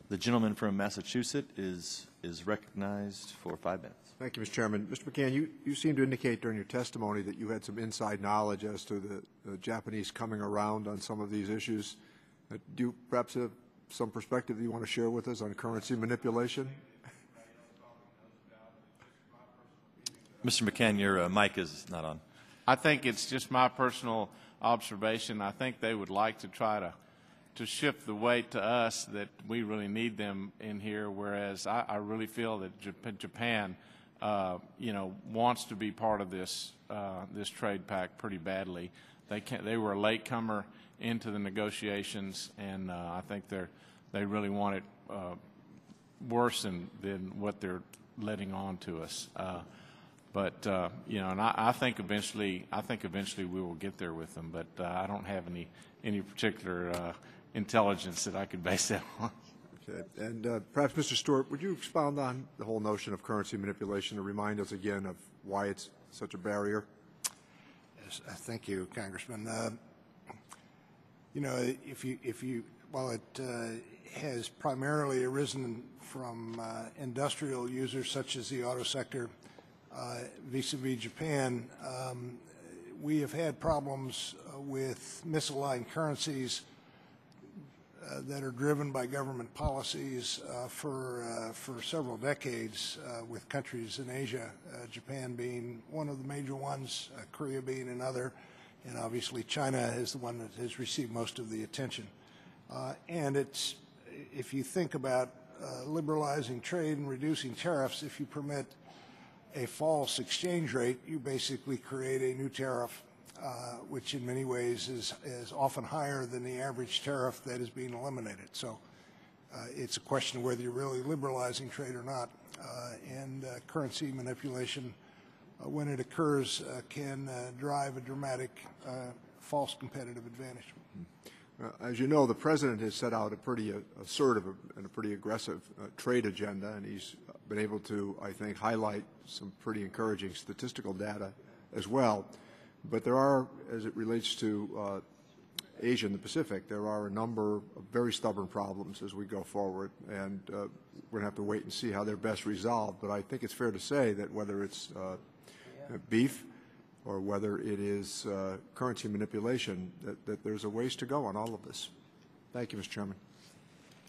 The gentleman from Massachusetts is recognized for 5 minutes. Thank you, Mr. Chairman. Mr. McCann, you seem to indicate during your testimony that you had some inside knowledge as to the Japanese coming around on some of these issues. Do you perhaps have some perspective that you want to share with us on currency manipulation? Mr. McCann, your mic is not on. I think it's just my personal observation. I think they would like to try to shift the weight to us that we really need them in here, whereas I really feel that Japan, wants to be part of this this trade pact pretty badly. They were a latecomer into the negotiations, and I think they really want it worse than what they're letting on to us. And I think eventually we will get there with them. But I don't have any particular intelligence that I could base that on. Okay. And perhaps, Mr. Stewart, would you expound on the whole notion of currency manipulation to remind us again of why it's such a barrier? Yes, thank you, Congressman. While it has primarily arisen from industrial users such as the auto sector, vis-a-vis Japan, we have had problems with misaligned currencies that are driven by government policies for several decades with countries in Asia, Japan being one of the major ones, Korea being another, and obviously China is the one that has received most of the attention. And if you think about liberalizing trade and reducing tariffs, if you permit a false exchange rate, you basically create a new tariff, which in many ways is often higher than the average tariff that is being eliminated. So it's a question of whether you're really liberalizing trade or not. And currency manipulation, when it occurs, can drive a dramatic false competitive advantage. As you know, the President has set out a pretty assertive and a pretty aggressive trade agenda, and he's been able to, I think, highlight some pretty encouraging statistical data as well. But there are, as it relates to Asia and the Pacific, there are a number of very stubborn problems as we go forward, and we're going to have to wait and see how they're best resolved. But I think it's fair to say that whether it's beef or whether it is currency manipulation, that there's a ways to go on all of this. Thank you, Mr. Chairman.